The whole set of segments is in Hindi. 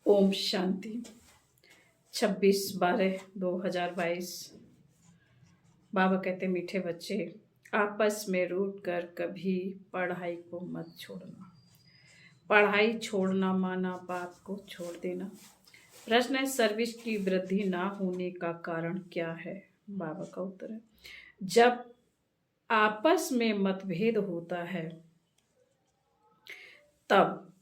ओम शांति। 26/12/2022। बाबा कहते मीठे बच्चे, आपस में रूठ कर कभी पढ़ाई को मत छोड़ना। पढ़ाई छोड़ना माना बाप को छोड़ देना। प्रश्न है, सर्विस की वृद्धि ना होने का कारण क्या है? बाबा का उत्तर है, जब आपस में मतभेद होता है तब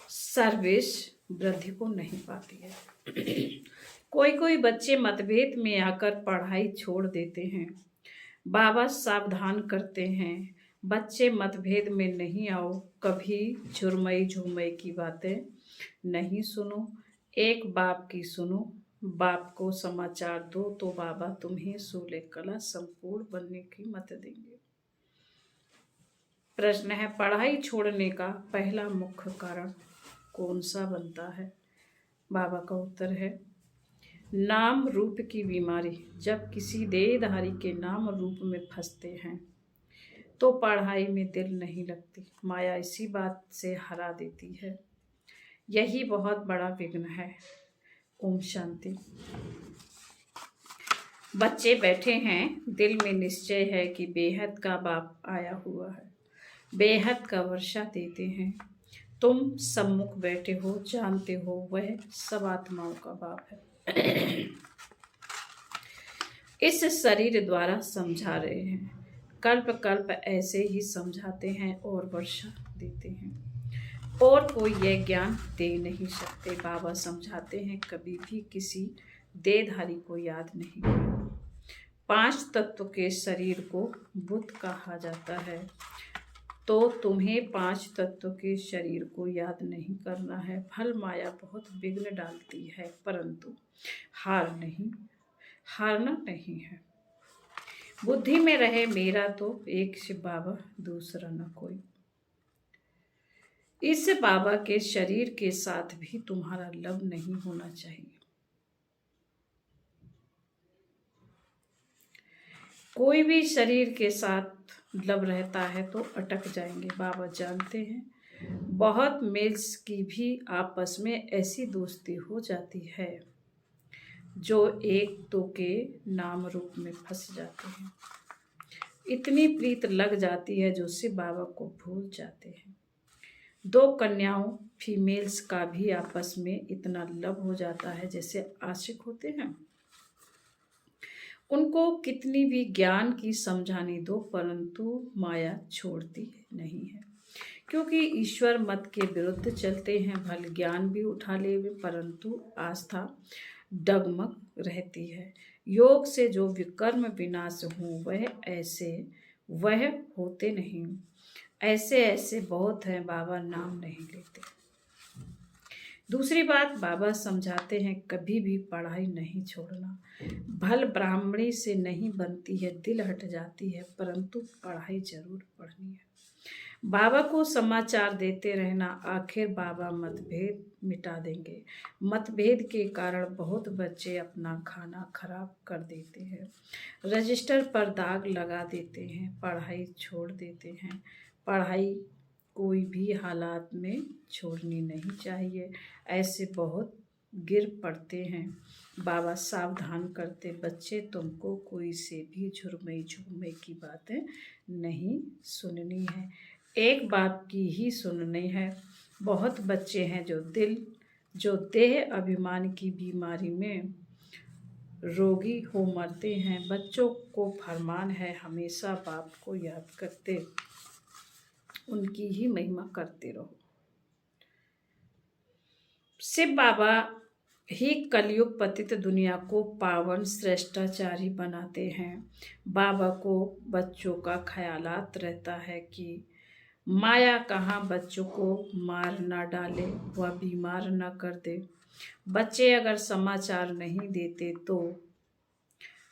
सर्विस वृद्धि को नहीं पाती है। कोई कोई बच्चे मतभेद में आकर पढ़ाई छोड़ देते हैं। बाबा सावधान करते हैं, बच्चे मतभेद में नहीं आओ, कभी झुरमई झुरमई की बातें नहीं सुनो, एक बाप की सुनो। बाप को समाचार दो तो बाबा तुम्हें सूले कला संपूर्ण बनने की मत देंगे। प्रश्न है, पढ़ाई छोड़ने का पहला मुख्य कारण कौन सा बनता है? बाबा का उत्तर है, नाम रूप की बीमारी। जब किसी देहधारी के नाम रूप में फंसते हैं तो पढ़ाई में दिल नहीं लगती। माया इसी बात से हरा देती है। यही बहुत बड़ा विघ्न है। ओम शांति। बच्चे बैठे हैं, दिल में निश्चय है कि बेहद का बाप आया हुआ है, बेहद का वर्षा देते हैं। तुम सम्मुख बैठे हो, जानते हो वह सब आत्माओं का बाप है। इस शरीर द्वारा समझा रहे हैं, कल्प कल्प ऐसे ही समझाते हैं और वर्षा देते हैं, और कोई यह ज्ञान दे नहीं सकते। बाबा समझाते हैं, कभी भी किसी देहधारी को याद नहीं करना। 5 तत्व के शरीर को बुद्ध कहा जाता है, तो तुम्हें 5 तत्व के शरीर को याद नहीं करना है। फल माया बहुत विघ्न डालती है, परंतु हारना नहीं है। बुद्धि में रहे मेरा तो एक शिव बाबा, दूसरा न कोई। इस बाबा के शरीर के साथ भी तुम्हारा लव नहीं होना चाहिए। कोई भी शरीर के साथ लव रहता है तो अटक जाएंगे। बाबा जानते हैं, बहुत मेल्स की भी आपस में ऐसी दोस्ती हो जाती है जो एक दो के नाम रूप में फंस जाते हैं। इतनी प्रीत लग जाती है जो शिव बाबा को भूल जाते हैं। 2 कन्याओं फीमेल्स का भी आपस में इतना लव हो जाता है जैसे आशिक होते हैं। उनको कितनी भी ज्ञान की समझाने दो, परंतु माया छोड़ती नहीं है, क्योंकि ईश्वर मत के विरुद्ध चलते हैं। भले ज्ञान भी उठा ले, परंतु आस्था डगमग रहती है। योग से जो विकर्म विनाश हो वह होते नहीं। ऐसे बहुत हैं, बाबा नाम नहीं लेते। दूसरी बात, बाबा समझाते हैं, कभी भी पढ़ाई नहीं छोड़ना। भल ब्राह्मणी से नहीं बनती है, दिल हट जाती है, परंतु पढ़ाई जरूर पढ़नी है। बाबा को समाचार देते रहना, आखिर बाबा मतभेद मिटा देंगे। मतभेद के कारण बहुत बच्चे अपना खाना खराब कर देते हैं, रजिस्टर पर दाग लगा देते हैं, पढ़ाई छोड़ देते हैं। पढ़ाई कोई भी हालात में छोड़नी नहीं चाहिए। ऐसे बहुत गिर पड़ते हैं। बाबा सावधान करते, बच्चे तुमको कोई से भी झुरमई की बातें नहीं सुननी है, एक बाप की ही सुननी है। बहुत बच्चे हैं जो देह अभिमान की बीमारी में रोगी हो मरते हैं। बच्चों को फरमान है, हमेशा बाप को याद करते उनकी ही महिमा करते रहो। शिव बाबा ही कलयुग पतित दुनिया को पावन श्रेष्ठाचारी बनाते हैं। बाबा को बच्चों का ख्यालात रहता है कि माया कहाँ बच्चों को मार ना डाले, वह बीमार ना कर दे। बच्चे अगर समाचार नहीं देते तो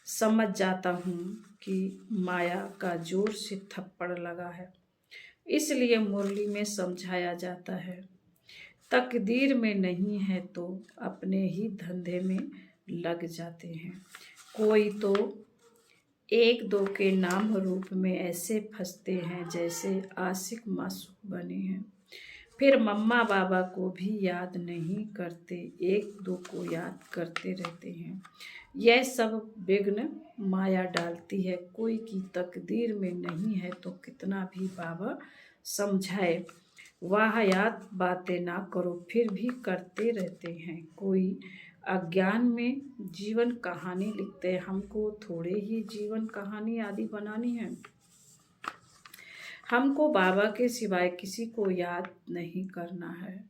समझ जाता हूँ कि माया का जोर से थप्पड़ लगा है, इसलिए मुरली में समझाया जाता है। तकदीर में नहीं है तो अपने ही धंधे में लग जाते हैं। कोई तो 1-2 के नाम रूप में ऐसे फंसते हैं जैसे आशिक मासूक बने हैं, फिर मम्मा बाबा को भी याद नहीं करते, एक दो को याद करते रहते हैं। यह सब विघ्न माया डालती है। कोई की तकदीर में नहीं है तो कितना भी बाबा समझाए, वाहियात बातें ना करो, फिर भी करते रहते हैं। कोई अज्ञान में जीवन कहानी लिखते हैं। हमको थोड़े ही जीवन कहानी आदि बनानी है। हमको बाबा के सिवाय किसी को याद नहीं करना है।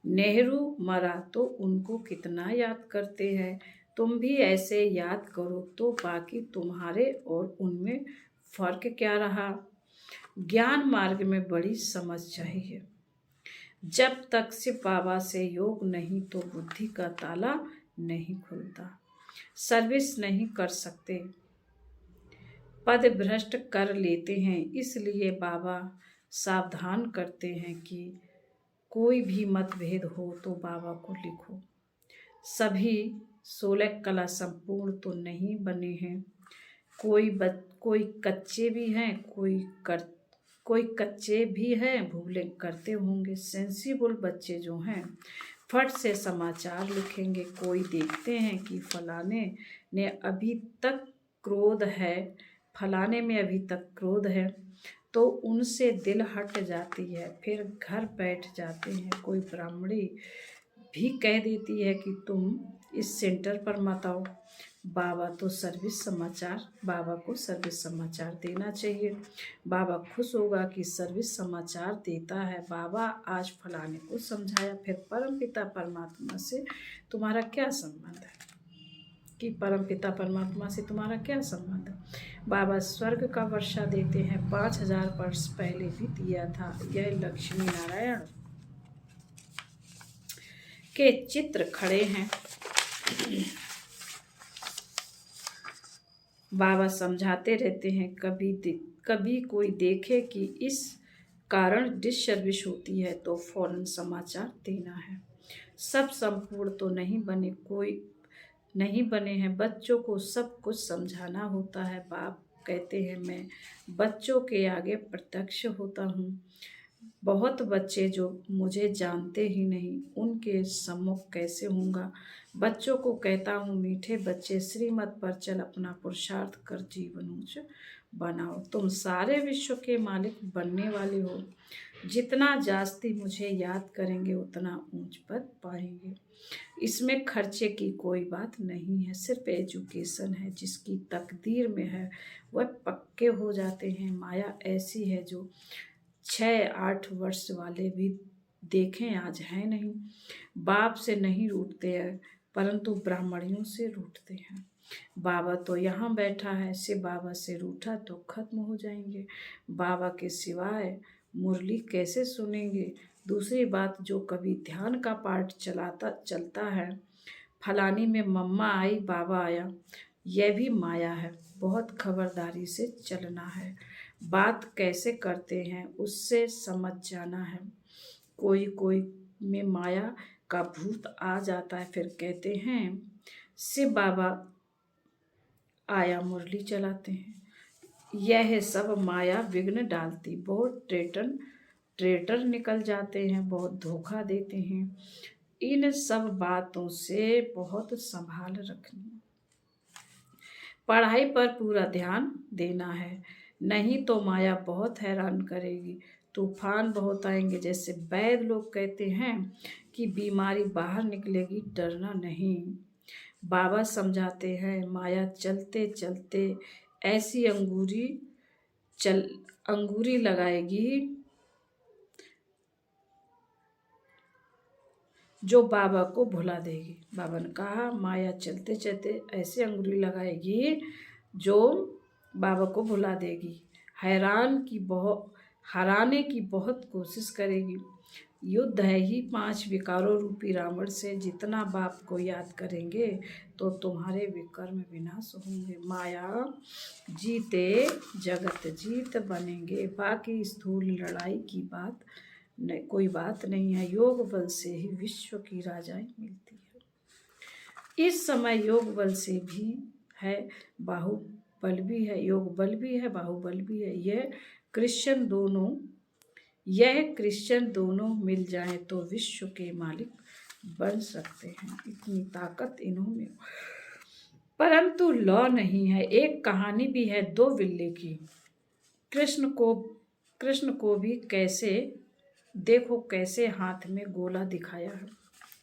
नेहरू मरा तो उनको कितना याद करते हैं। तुम भी ऐसे याद करो तो बाकी तुम्हारे और उनमें फर्क क्या रहा। ज्ञान मार्ग में बड़ी समझ चाहिए। जब तक सिर्फ बाबा से योग नहीं तो बुद्धि का ताला नहीं खुलता। सर्विस नहीं कर सकते, पद भ्रष्ट कर लेते हैं। इसलिए बाबा सावधान करते हैं कि कोई भी मतभेद हो तो बाबा को लिखो। सभी 16 कला संपूर्ण तो नहीं बने हैं। कोई कच्चे भी हैं, कोई कच्चे भी हैं, भूलें करते होंगे। सेंसिबल बच्चे जो हैं फट से समाचार लिखेंगे। कोई देखते हैं कि फलाने ने अभी तक क्रोध है, फलाने में अभी तक क्रोध है, तो उनसे दिल हट जाती है, फिर घर बैठ जाते हैं। कोई ब्राह्मणी भी कह देती है कि तुम इस सेंटर पर मत आओ। बाबा को सर्विस समाचार देना चाहिए। बाबा खुश होगा कि सर्विस समाचार देता है। बाबा आज फलाने को समझाया। फिर परमपिता परमात्मा से तुम्हारा क्या संबंध है, कि परमपिता परमात्मा से तुम्हारा क्या संबंध है। बाबा स्वर्ग का वर्षा देते हैं, 5000 वर्ष पहले भी दिया था। यह लक्ष्मी नारायण के चित्र खड़े हैं। बाबा समझाते रहते हैं। कभी कोई देखे कि इस कारण डिश सर्विस होती है तो फौरन समाचार देना है। सब संपूर्ण तो नहीं बने, कोई नहीं बने हैं। बच्चों को सब कुछ समझाना होता है। बाप कहते हैं मैं बच्चों के आगे प्रत्यक्ष होता हूँ। बहुत बच्चे जो मुझे जानते ही नहीं, उनके सम्मुख कैसे होऊंगा। बच्चों को कहता हूँ मीठे बच्चे, श्रीमत पर चल, अपना पुरुषार्थ कर जीवन ऊंच बनाओ। तुम सारे विश्व के मालिक बनने वाले हो। जितना जास्ती मुझे याद करेंगे उतना ऊंच पद पाएंगे। इसमें खर्चे की कोई बात नहीं है, सिर्फ एजुकेशन है। जिसकी तकदीर में है वह पक्के हो जाते हैं। माया ऐसी है जो 6-8 वर्ष वाले भी देखें आज है नहीं। बाप से नहीं रूठते हैं परंतु ब्राह्मणियों से रूठते हैं। बाबा तो यहाँ बैठा है, से बाबा से रूठा तो खत्म हो जाएंगे। बाबा के सिवाय मुरली कैसे सुनेंगे। दूसरी बात, जो कभी ध्यान का पाठ चलता है, फलानी में मम्मा आई बाबा आया, यह भी माया है। बहुत खबरदारी से चलना है। बात कैसे करते हैं उससे समझ जाना है। कोई में माया का भूत आ जाता है, फिर कहते हैं शिव बाबा आया, मुरली चलाते हैं। यह सब माया विघ्न डालती। बहुत ट्रेटर निकल जाते हैं, बहुत धोखा देते हैं। इन सब बातों से बहुत संभाल रखनी। पढ़ाई पर पूरा ध्यान देना है, नहीं तो माया बहुत हैरान करेगी। तूफान बहुत आएंगे। जैसे वैद्य लोग कहते हैं कि बीमारी बाहर निकलेगी, डरना नहीं। बाबा समझाते हैं माया चलते चलते ऐसी अंगूरी लगाएगी जो बाबा को भुला देगी। बाबा ने कहा माया चलते चलते ऐसे अंगुली लगाएगी जो बाबा को भुला देगी। हराने की बहुत कोशिश करेगी। युद्ध है ही 5 विकारों रूपी रावण से। जितना बाप को याद करेंगे तो तुम्हारे विकर्म विनाश होंगे। माया जीते जगत जीत बनेंगे। बाकी स्थूल लड़ाई की बात कोई बात नहीं है। योग बल से ही विश्व की राजाई मिलती है। इस समय योग बल से भी है, बाहुबल भी है। योग बल भी है, बाहुबल भी है। यह क्रिश्चियन दोनों यह क्रिश्चियन दोनों मिल जाएं तो विश्व के मालिक बन सकते हैं, इतनी ताकत इन्होंने। परंतु लॉ नहीं है। एक कहानी भी है दो बिल्ली की। कृष्ण को भी कैसे देखो कैसे हाथ में गोला दिखाया है।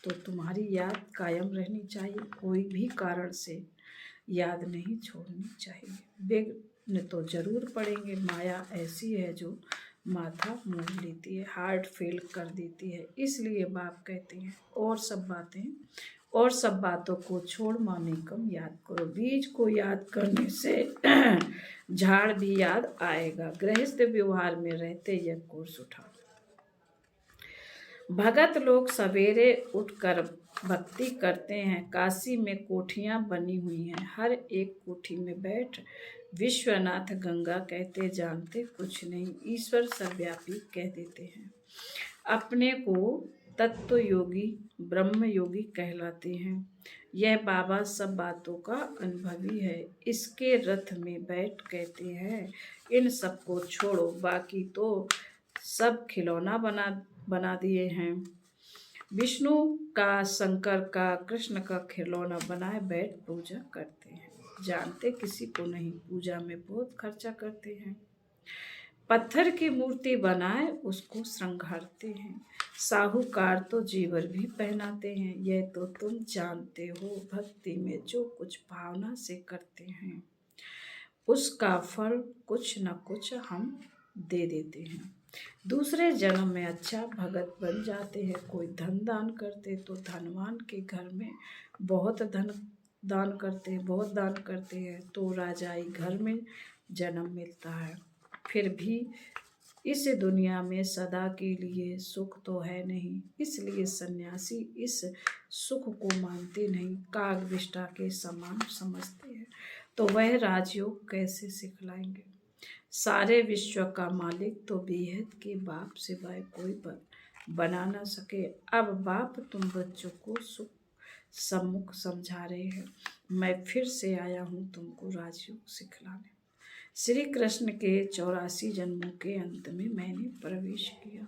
तो तुम्हारी याद कायम रहनी चाहिए, कोई भी कारण से याद नहीं छोड़नी चाहिए। विघ्न तो जरूर पड़ेंगे, माया ऐसी है जो माथा मोड़ लेती है, हार्ट फेल कर देती है। इसलिए बाप कहते हैं और सब बातों को छोड़ माने कम याद करो। बीज को याद करने से झाड़ भी याद आएगा। गृहस्थ व्यवहार में रहते यह कोर्स उठा। भगत लोग सवेरे उठकर भक्ति करते हैं। काशी में कोठियां बनी हुई हैं, हर एक कोठी में बैठ विश्वनाथ गंगा कहते, जानते कुछ नहीं, ईश्वर सर्वव्यापी कह देते हैं। अपने को तत्व योगी ब्रह्म योगी कहलाते हैं। यह बाबा सब बातों का अनुभवी है। इसके रथ में बैठ कहते हैं, इन सबको छोड़ो, बाकी तो सब खिलौना बना दिए हैं। विष्णु का, शंकर का, कृष्ण का खिलौना बनाए बैठ पूजा करते हैं। जानते किसी को नहीं, पूजा में बहुत खर्चा करते हैं। पत्थर की मूर्ति बनाए उसको श्रृंगारते हैं। साहूकार तो जेवर भी पहनाते हैं। यह तो तुम जानते हो, भक्ति में जो कुछ भावना से करते हैं उसका फल कुछ न कुछ हम दे देते हैं। दूसरे जन्म में अच्छा भगत बन जाते हैं। कोई धन दान करते तो धनवान के घर में बहुत धन दान करते हैं, बहुत दान करते हैं तो राजाई घर में जन्म मिलता है। फिर भी इस दुनिया में सदा के लिए सुख तो है नहीं, इसलिए सन्यासी इस सुख को मानते नहीं, काग विष्ठा के समान समझते हैं। तो वह राजयोग कैसे सिखलाएंगे। सारे विश्व का मालिक तो बेहद के बाप सिवाय कोई बना न सके। अब बाप तुम बच्चों को सुख सम्मुख समझा रहे हैं, मैं फिर से आया हूँ तुमको राजयोग सिखलाने। श्री कृष्ण के 84 जन्मों के अंत में मैंने प्रवेश किया।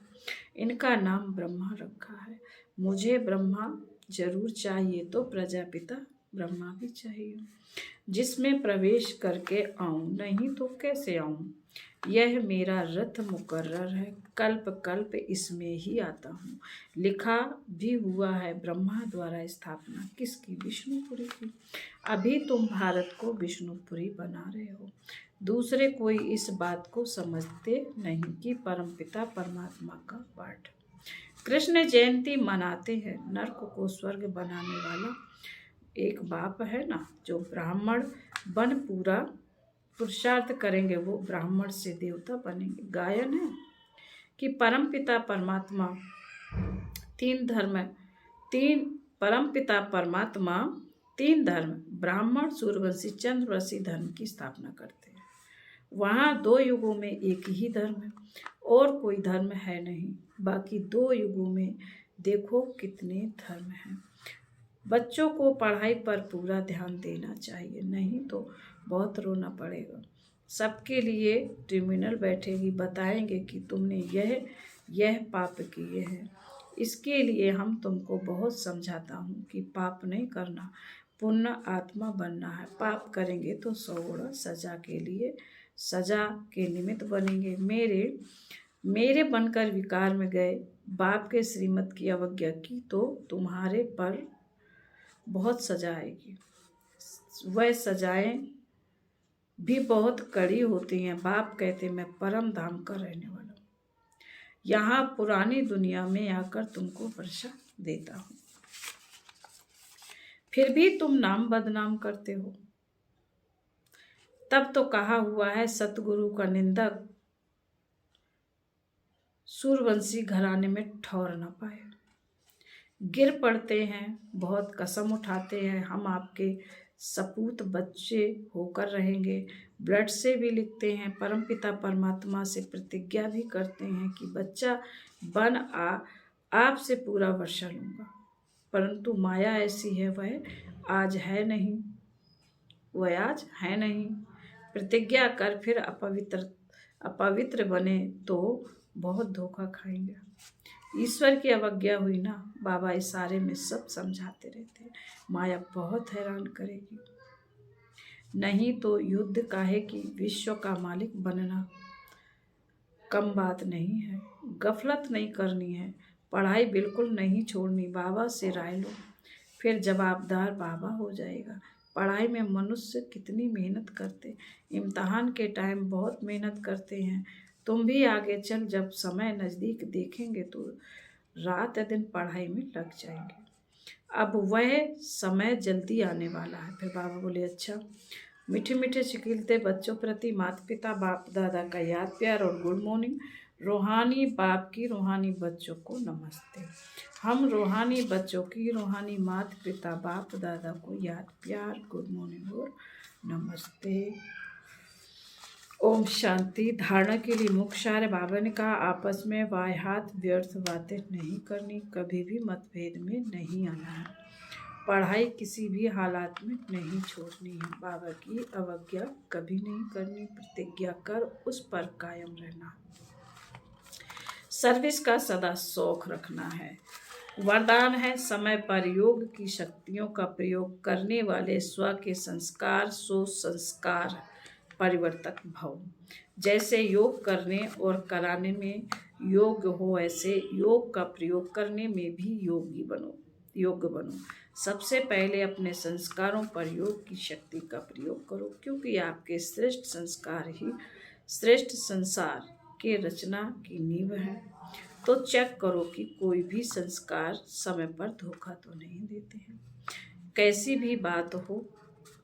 इनका नाम ब्रह्मा रखा है। मुझे ब्रह्मा जरूर चाहिए तो प्रजापिता ब्रह्मा भी चाहिए, जिसमें प्रवेश करके आऊं, नहीं तो कैसे आऊं। यह मेरा रथ मुकर्रर है, कल्प कल्प इसमें ही आता हूँ। लिखा भी हुआ है ब्रह्मा द्वारा स्थापना किसकी, विष्णुपुरी की। अभी तुम भारत को विष्णुपुरी बना रहे हो। दूसरे कोई इस बात को समझते नहीं कि परमपिता परमात्मा का पाठ। कृष्ण जयंती मनाते हैं। नरक को स्वर्ग बनाने वाला एक बाप है ना, जो ब्राह्मण बन पूरा पुरुषार्थ करेंगे वो ब्राह्मण से देवता बनेंगे। गायन है कि परमपिता परमात्मा तीन धर्म ब्राह्मण, सूर्यवंशी, चंद्रवंशी धर्म की स्थापना करते हैं। वहाँ 2 युगों में एक ही धर्म है और कोई धर्म है नहीं। बाकी 2 युगों में देखो कितने धर्म हैं। बच्चों को पढ़ाई पर पूरा ध्यान देना चाहिए, नहीं तो बहुत रोना पड़ेगा। सबके लिए ट्रिब्यूनल बैठेगी, बताएंगे कि तुमने यह पाप किए हैं। इसके लिए हम तुमको बहुत समझाता हूँ कि पाप नहीं करना, पुण्य आत्मा बनना है। पाप करेंगे तो 100 गुना सजा के निमित्त बनेंगे। मेरे बनकर विकार में गए, बाप के श्रीमत की अवज्ञा की तो तुम्हारे पर बहुत सजा आएगी। वह सजाएं भी बहुत कड़ी होती हैं। बाप कहते मैं परम धाम का रहने वाला हूँ, यहाँ पुरानी दुनिया में आकर तुमको वर्षा देता हूँ, फिर भी तुम नाम बदनाम करते हो। तब तो कहा हुआ है सतगुरु का निंदक सूर्यवंशी घराने में ठौर न पाए। गिर पड़ते हैं, बहुत कसम उठाते हैं, हम आपके सपूत बच्चे होकर रहेंगे। ब्लड से भी लिखते हैं, परमपिता परमात्मा से प्रतिज्ञा भी करते हैं कि बच्चा बन आपसे पूरा वर्षा लूँगा। परंतु माया ऐसी है, वह आज है नहीं। प्रतिज्ञा कर फिर अपवित्र बने तो बहुत धोखा खाएंगे। ईश्वर की अवज्ञा हुई ना, बाबा इशारे में सब समझाते रहते हैं। माया बहुत हैरान करेगी। नहीं तो युद्ध काहे की, विश्व का मालिक बनना कम बात नहीं है। गफलत नहीं करनी है, पढ़ाई बिल्कुल नहीं छोड़नी। बाबा से राय लो, फिर जवाबदार बाबा हो जाएगा। पढ़ाई में मनुष्य कितनी मेहनत करते, इम्तहान के टाइम बहुत मेहनत करते हैं। तुम भी आगे चल जब समय नज़दीक देखेंगे तो रात दिन पढ़ाई में लग जाएंगे। अब वह समय जल्दी आने वाला है। फिर बाबा बोले, अच्छा। मीठे मीठे चिकिलते बच्चों प्रति माता पिता बाप दादा का याद प्यार और गुड मॉर्निंग। रूहानी बाप की रूहानी बच्चों को नमस्ते। हम रूहानी बच्चों की रूहानी माता पिता बाप दादा को याद प्यार गुड मॉर्निंग और नमस्ते। ओम शांति। धारणा के लिए मुख्य सार बाबा ने कहा, आपस में वाहियात व्यर्थ बातें नहीं करनी, कभी भी मतभेद में नहीं आना है, पढ़ाई किसी भी हालात में नहीं छोड़नी है, बाबा की अवज्ञा कभी नहीं करनी, प्रतिज्ञा कर उस पर कायम रहना, सर्विस का सदा शौक रखना है। वरदान है, समय पर योग की शक्तियों का प्रयोग करने वाले स्व के संस्कार सो संस्कार परिवर्तक भव। जैसे योग करने और कराने में योग हो, ऐसे योग का प्रयोग करने में भी योग्य बनो। सबसे पहले अपने संस्कारों पर योग की शक्ति का प्रयोग करो, क्योंकि आपके श्रेष्ठ संस्कार ही श्रेष्ठ संसार के रचना की नींव है। तो चेक करो कि कोई भी संस्कार समय पर धोखा तो नहीं देते हैं। कैसी भी बात हो,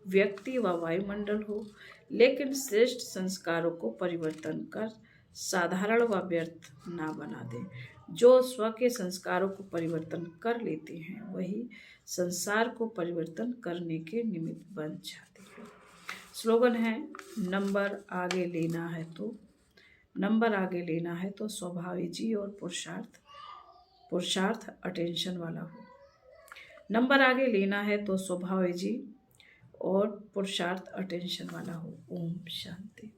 व्यक्ति व वायुमंडल हो, लेकिन श्रेष्ठ संस्कारों को परिवर्तन कर साधारण व व्यर्थ ना बना दें। जो स्व के संस्कारों को परिवर्तन कर लेते हैं वही संसार को परिवर्तन करने के निमित्त बन जाते हैं। स्लोगन है, नंबर आगे लेना है तो स्वभावी जी और पुरुषार्थ अटेंशन वाला हो। नंबर आगे लेना है तो स्वभावी जी और पुरुषार्थ अटेंशन वाला हो। ओम शांति।